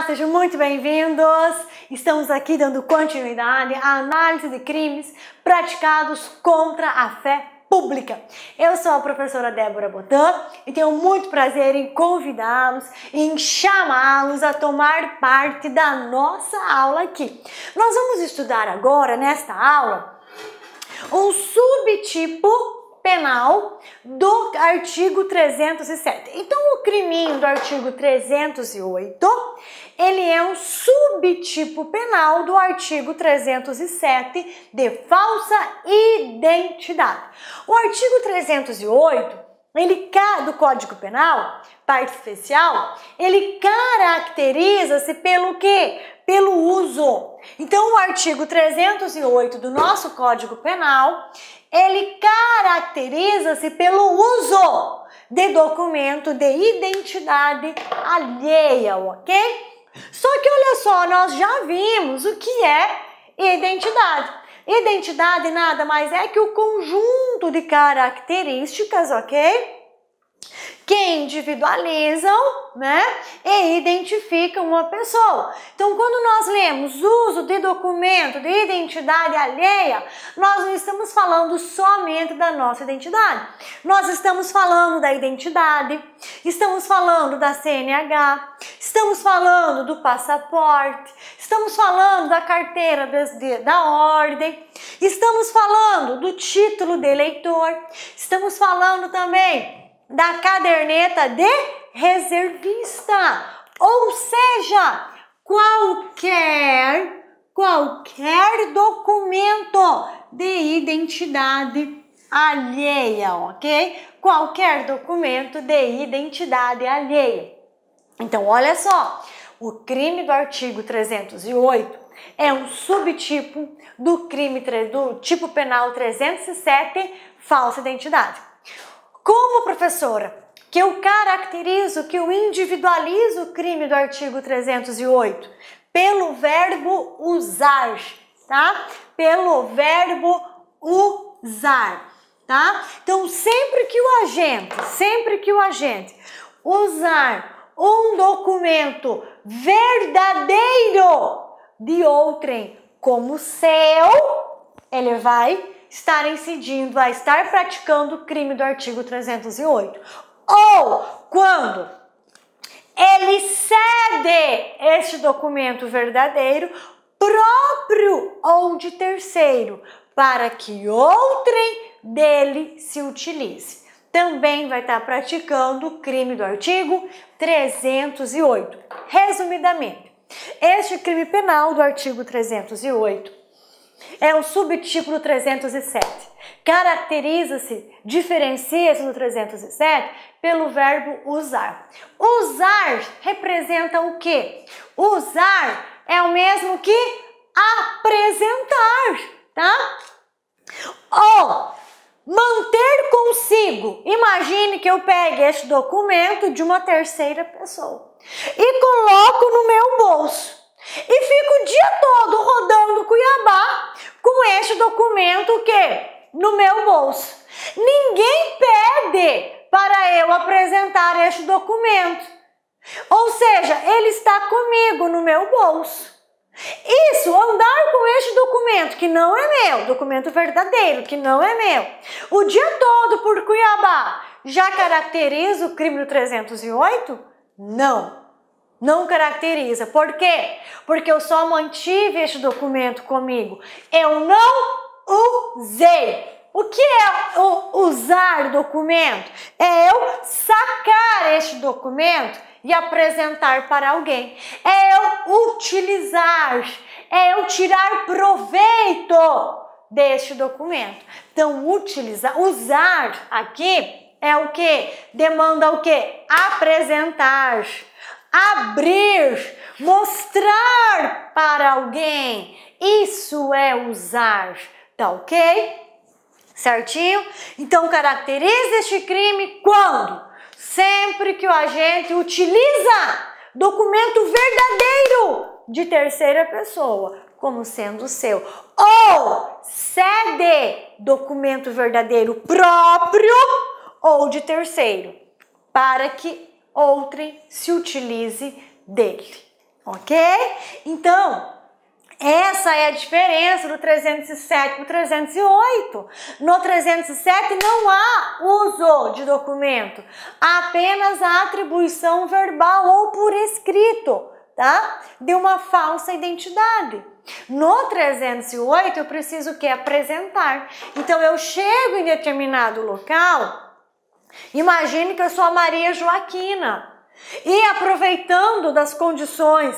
Olá, sejam muito bem-vindos! Estamos aqui dando continuidade à análise de crimes praticados contra a fé pública. Eu sou a professora Débora Botan e tenho muito prazer em convidá-los, em chamá-los a tomar parte da nossa aula aqui. Nós vamos estudar agora, nesta aula, um subtipo penal do artigo 307. Então, o criminho do artigo 308, ele é um subtipo penal do artigo 307 de falsa identidade. O artigo 308, do Código Penal, parte especial, ele caracteriza-se pelo quê? Pelo uso. Então, o artigo 308 do nosso Código Penal, ele caracteriza-se pelo uso de documento de identidade alheia, ok? Só que olha só, nós já vimos o que é identidade. Identidade nada mais é que o conjunto de características, ok? Que individualizam, né, e identificam uma pessoa. Então, quando nós lemos uso de documento de identidade alheia, nós não estamos falando somente da nossa identidade. Nós estamos falando da identidade, estamos falando da CNH, estamos falando do passaporte, estamos falando da carteira da ordem, estamos falando do título de eleitor, estamos falando também da caderneta de reservista, ou seja, qualquer documento de identidade alheia, ok? Qualquer documento de identidade alheia. Então, olha só, o crime do artigo 308 é um subtipo do tipo penal 307, falsa identidade. Como professora, que eu caracterizo, que eu individualizo o crime do artigo 308? Pelo verbo usar, tá? Pelo verbo usar, tá? Então, sempre que o agente usar um documento verdadeiro de outrem como seu, ele vai estar incidindo a estar praticando o crime do artigo 308. Ou quando ele cede este documento verdadeiro próprio ou de terceiro para que outrem dele se utilize. Também vai estar praticando o crime do artigo 308. Resumidamente, este crime penal do artigo 308 é um subtipo do 307. Caracteriza-se, diferencia-se do 307 pelo verbo usar. Usar representa o quê? Usar é o mesmo que apresentar, tá? Ou manter consigo. Imagine que eu pegue este documento de uma terceira pessoa e coloco no meu bolso. E fico o dia todo rodando Cuiabá com este documento o quê? No meu bolso. Ninguém pede para eu apresentar este documento. Ou seja, ele está comigo no meu bolso. Isso, andar com este documento que não é meu, documento verdadeiro que não é meu, o dia todo por Cuiabá, já caracteriza o crime do 308? Não. Não caracteriza. Por quê? Porque eu só mantive este documento comigo. Eu não usei. O que é usar documento? É eu sacar este documento e apresentar para alguém. É eu utilizar. É eu tirar proveito deste documento. Então, usar aqui é o que? Demanda o que? Apresentar. Abrir, mostrar para alguém, isso é usar, tá ok? Certinho? Então, caracteriza este crime quando? Sempre que o agente utiliza documento verdadeiro de terceira pessoa como sendo seu, ou cede documento verdadeiro próprio ou de terceiro, para que outrem se utilize dele. ok? Então, essa é a diferença do 307 para o 308. No 307 não há uso de documento, apenas a atribuição verbal ou por escrito, tá? De uma falsa identidade. No 308 eu preciso que apresentar. Então eu chego em determinado local, imagine que eu sou a Maria Joaquina e aproveitando das condições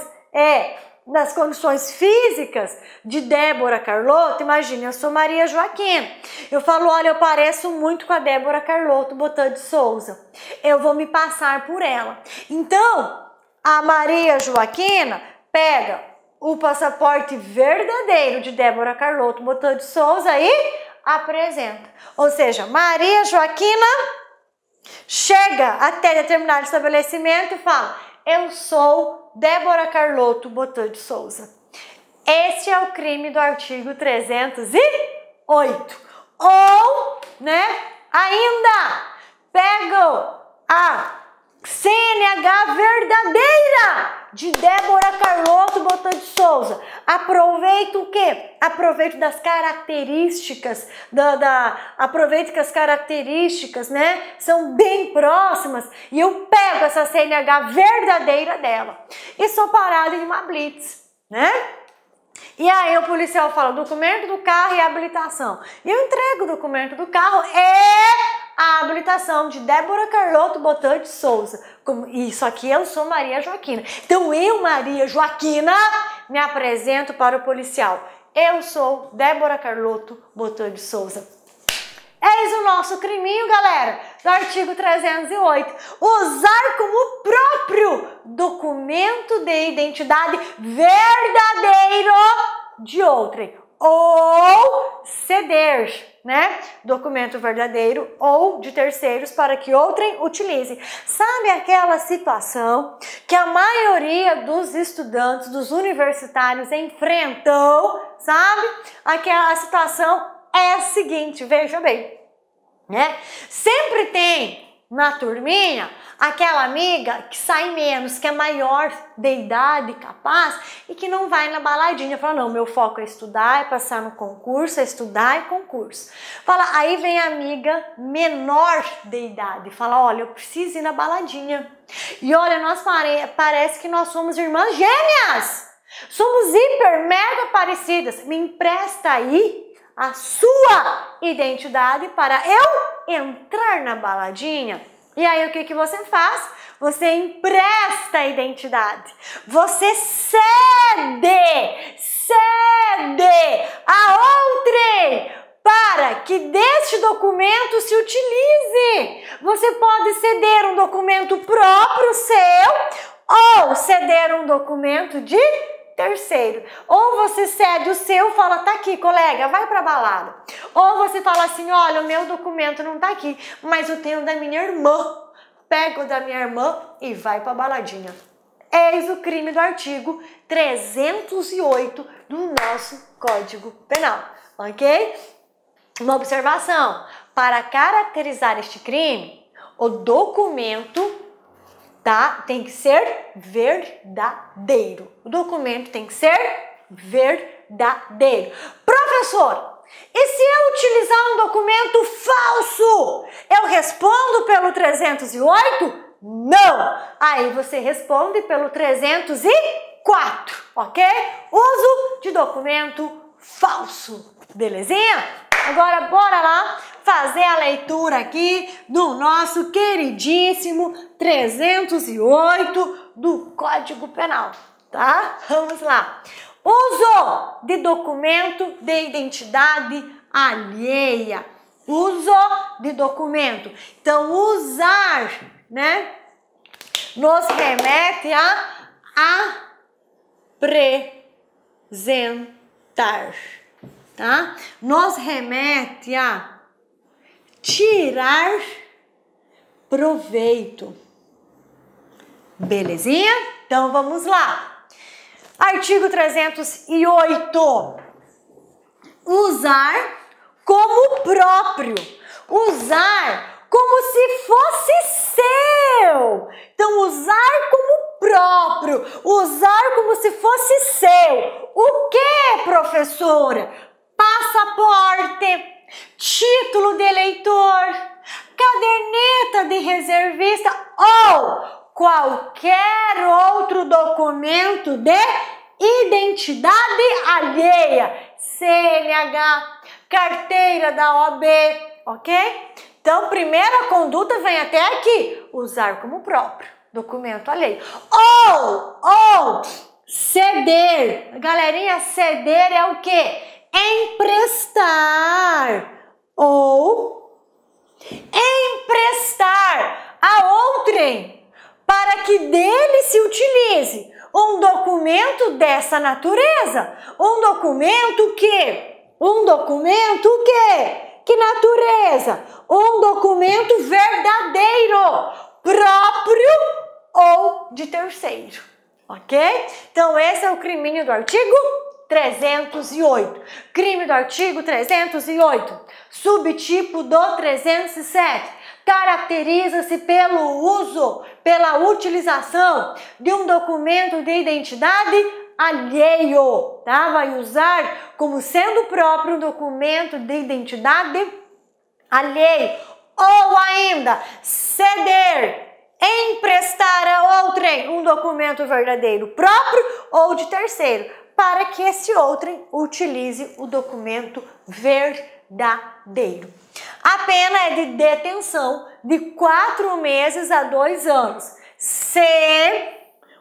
físicas de Débora Carlotto, imagine, eu sou Maria Joaquina. Eu falo, olha, eu pareço muito com a Débora Carlotto Botan de Souza. Eu vou me passar por ela. Então, a Maria Joaquina pega o passaporte verdadeiro de Débora Carlotto Botan de Souza e apresenta. Ou seja, Maria Joaquina chega até determinado estabelecimento e fala, eu sou Débora Carlotto Botan de Souza. Este é o crime do artigo 308. Ou, ainda pego a CNH verdadeira de Débora Carlotto Botan de Souza. Aproveito o quê? Aproveito das características, aproveito que as características, são bem próximas e eu pego essa CNH verdadeira dela e sou parada em uma blitz, E aí o policial fala, documento do carro e habilitação. E eu entrego o documento do carro e a habilitação de Débora Carlotto Botan de Souza. Isso aqui eu sou Maria Joaquina. Então eu, Maria Joaquina, me apresento para o policial. Eu sou Débora Carlotto Botan de Souza. Eis o nosso criminho, galera, do artigo 308. Usar como próprio documento de identidade verdadeiro de outrem. Ou ceder, documento verdadeiro ou de terceiros para que outrem utilize. Sabe aquela situação que a maioria dos estudantes, dos universitários enfrentam, sabe? Aquela situação é a seguinte, veja bem, sempre tem na turminha aquela amiga que sai menos, que é maior de idade, capaz, e que não vai na baladinha. Fala, não, meu foco é estudar, é passar no concurso, é estudar e concurso. Fala, aí vem a amiga menor de idade, fala, olha, eu preciso ir na baladinha. E olha, parece que nós somos irmãs gêmeas, somos hiper, mega parecidas, me empresta aí a sua identidade para eu entrar na baladinha. E aí o que você faz? Você empresta a identidade. Você cede a outrem para que deste documento se utilize. Você pode ceder um documento próprio seu ou ceder um documento de terceiro. Ou você cede o seu, fala, tá aqui, colega, vai pra balada. Ou você fala assim, olha, o meu documento não tá aqui, mas eu tenho da minha irmã. Pega o da minha irmã e vai pra baladinha. Eis o crime do artigo 308 do nosso Código Penal, ok? Uma observação, para caracterizar este crime, o documento tem que ser verdadeiro. O documento tem que ser verdadeiro. Professor, e se eu utilizar um documento falso, eu respondo pelo 308? Não! Aí você responde pelo 304, ok? Uso de documento falso. Belezinha? Agora bora lá fazer a leitura aqui do nosso queridíssimo 308 do Código Penal, tá? Vamos lá. Uso de documento de identidade alheia. Uso de documento. Então, usar, nos remete a apresentar, tá? Nos remete a tirar proveito. Belezinha? Então, vamos lá. Artigo 308. Usar como próprio. Usar como se fosse seu. Então, usar como próprio, usar como se fosse seu. O que, professora? Passaporte, título de eleitor, caderneta de reservista ou qualquer outro documento de identidade alheia, CNH, carteira da OAB, ok? Então, primeira conduta vem até aqui, usar como próprio, documento alheio. Ou ceder, galerinha, ceder é o quê? Emprestar ou emprestar a outrem para que dele se utilize um documento dessa natureza, um documento que? Que natureza? Um documento verdadeiro, próprio ou de terceiro, ok? Então esse é o criminho do artigo 308. Crime do artigo 308, subtipo do 307, caracteriza-se pelo uso, pela utilização de um documento de identidade alheio, tá? Vai usar como sendo próprio um documento de identidade alheio, ou ainda ceder, emprestar a outrem um documento verdadeiro próprio ou de terceiro, para que esse outrem utilize o documento verdadeiro. A pena é de detenção de 4 meses a 2 anos, se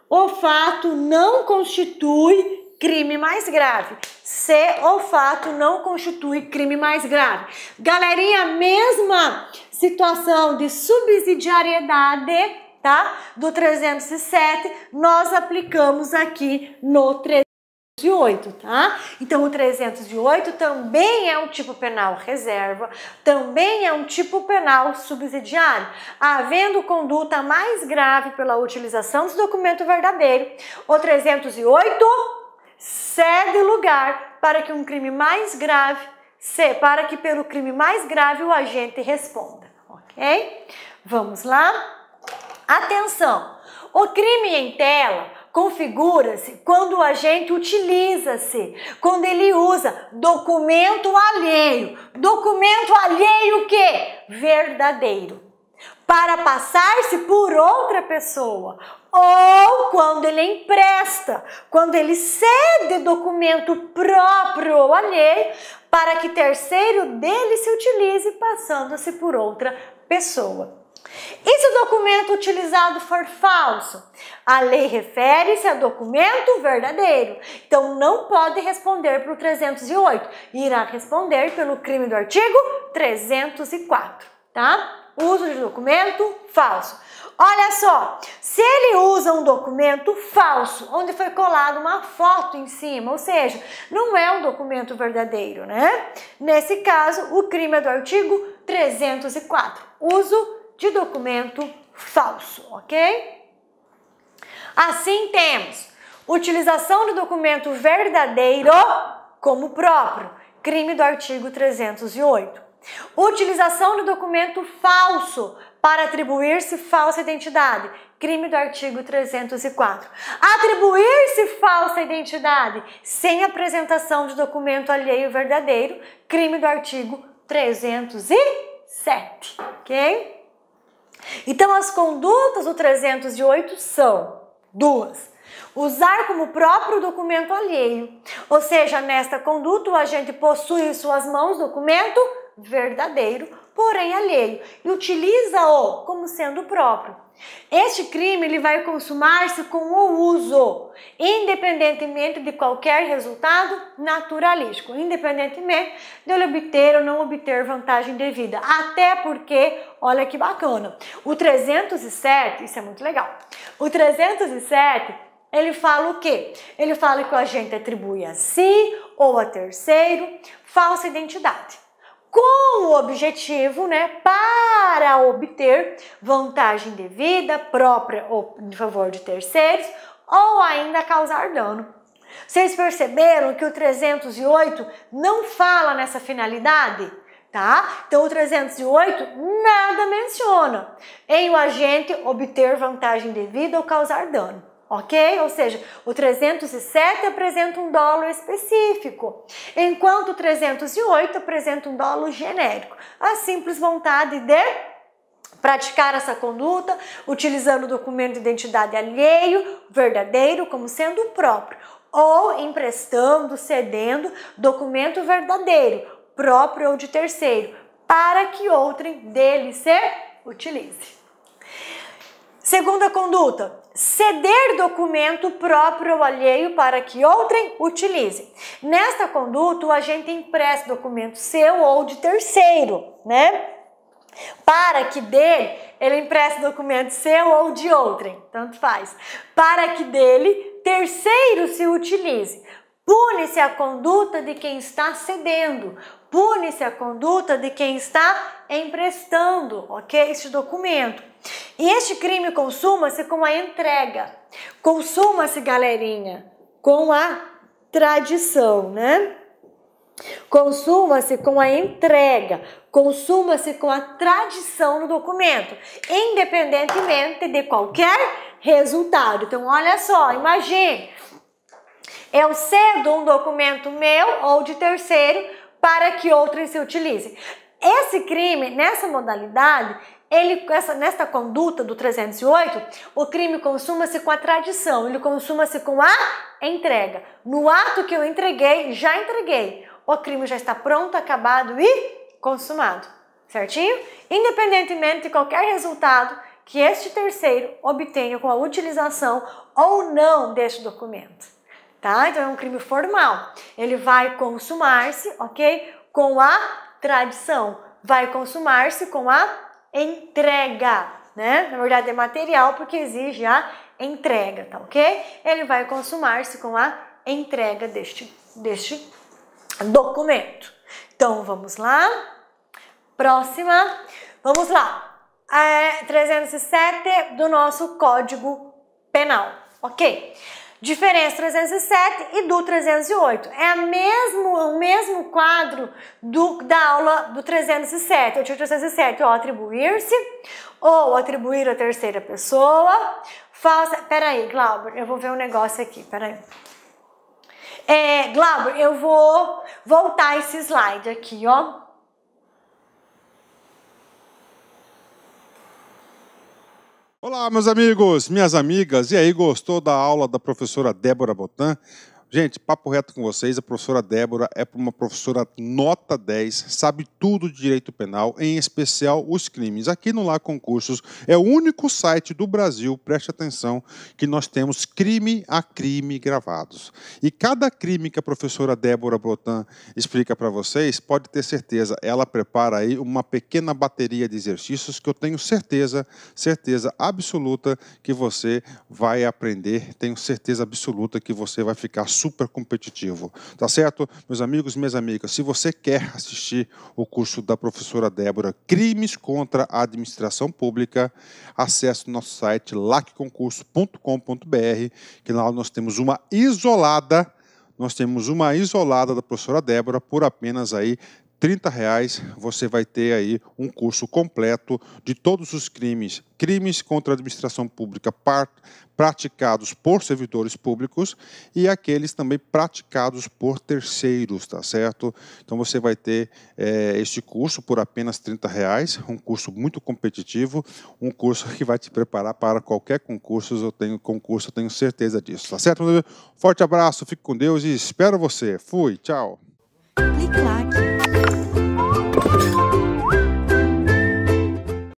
o fato não constitui crime mais grave. Se o fato não constitui crime mais grave. Galerinha, mesma situação de subsidiariedade, tá? Do 307, nós aplicamos aqui no 308, tá? Então, o 308 também é um tipo penal reserva, também é um tipo penal subsidiário, havendo conduta mais grave pela utilização do documento verdadeiro. O 308 cede lugar para que um crime mais grave, para que pelo crime mais grave o agente responda, ok? Vamos lá? Atenção! O crime em tela configura-se quando o agente utiliza-se, quando ele usa documento alheio. Documento alheio que? Verdadeiro. Para passar-se por outra pessoa. Ou quando ele empresta, quando ele cede documento próprio ou alheio para que terceiro dele se utilize passando-se por outra pessoa. E se o documento utilizado for falso? A lei refere-se a documento verdadeiro. Então, não pode responder para o 308. Irá responder pelo crime do artigo 304, tá? Uso de documento falso. Olha só, se ele usa um documento falso, onde foi colada uma foto em cima, ou seja, não é um documento verdadeiro, né? Nesse caso, o crime é do artigo 304. Uso de documento falso, ok? Assim temos utilização do documento verdadeiro como próprio, crime do artigo 308. Utilização do documento falso para atribuir-se falsa identidade, crime do artigo 304. Atribuir-se falsa identidade sem apresentação de documento alheio verdadeiro, crime do artigo 307, ok? Então, as condutas do 308 são duas. Usar como próprio documento alheio, ou seja, nesta conduta o agente possui em suas mãos documento verdadeiro, porém alheio, e utiliza-o como sendo próprio. Este crime ele vai consumar-se com o uso, independentemente de qualquer resultado naturalístico, independentemente de ele obter ou não obter vantagem devida. Até porque, olha que bacana, o 307, isso é muito legal, o 307, ele fala o quê? Ele fala que o agente atribui a si ou a terceiro falsa identidade, com o objetivo, né, para obter vantagem devida, própria ou em favor de terceiros, ou ainda causar dano. Vocês perceberam que o 308 não fala nessa finalidade? Tá? Então, o 308 nada menciona em o agente obter vantagem devida ou causar dano. ok? Ou seja, o 307 apresenta um dolo específico, enquanto o 308 apresenta um dolo genérico. A simples vontade de praticar essa conduta, utilizando o documento de identidade alheio, verdadeiro, como sendo o próprio, ou emprestando, cedendo documento verdadeiro, próprio ou de terceiro, para que outrem dele se utilize. Segunda conduta, ceder documento próprio ou alheio para que outrem utilize. Nesta conduta, o agente empresta documento seu ou de terceiro, né? Para que dele, ele empresta documento seu ou de outrem, tanto faz. Para que dele, terceiro se utilize. Pune-se a conduta de quem está cedendo. Pune-se a conduta de quem está emprestando, ok? Este documento. E este crime consuma-se com a entrega. Consuma-se, galerinha, com a tradição, né? Consuma-se com a entrega. Consuma-se com a tradição no documento, independentemente de qualquer resultado. Então, olha só, imagine, eu cedo um documento meu ou de terceiro para que outrem se utilize. Esse crime, nessa modalidade, nesta conduta do 308, o crime consuma-se com a tradição, ele consuma-se com a entrega. No ato que eu entreguei, já entreguei. O crime já está pronto, acabado e consumado, certinho? Independentemente de qualquer resultado que este terceiro obtenha com a utilização ou não deste documento, tá? Então é um crime formal. Ele vai consumar-se, ok? Com a tradição. Vai consumar-se com a entrega, né? Na verdade é material porque exige a entrega, tá ok? Ele vai consumar-se com a entrega deste documento. Então, vamos lá. Próxima. Vamos lá. 307 do nosso Código Penal, ok? Diferença 307 e do 308. É o mesmo quadro da aula do 307. Eu tinha 307, ó, atribuir-se ou atribuir a terceira pessoa. Peraí, Glauber, eu vou ver um negócio aqui, peraí. Glauber, eu vou voltar esse slide aqui, ó. Olá, meus amigos, minhas amigas. E aí, gostou da aula da professora Débora Botan? Gente, papo reto com vocês, a professora Débora é uma professora nota 10, sabe tudo de direito penal, em especial os crimes. Aqui no Lá Concursos é o único site do Brasil, preste atenção, que nós temos crime a crime gravados. E cada crime que a professora Débora Botan explica para vocês, pode ter certeza, ela prepara aí uma pequena bateria de exercícios que eu tenho certeza absoluta que você vai aprender, tenho certeza absoluta que você vai ficar super competitivo, tá certo? Meus amigos, minhas amigas, se você quer assistir o curso da professora Débora, Crimes contra a Administração Pública, acesse o nosso site lacconcurso.com.br, que lá nós temos uma isolada da professora Débora por apenas aí R$30, você vai ter aí um curso completo de todos os crimes contra a administração pública praticados por servidores públicos e aqueles também praticados por terceiros, tá certo? Então você vai ter este curso por apenas R$30, um curso muito competitivo, um curso que vai te preparar para qualquer concurso, eu tenho certeza disso, tá certo? Forte abraço, fique com Deus e espero você. Fui, tchau! Clique lá.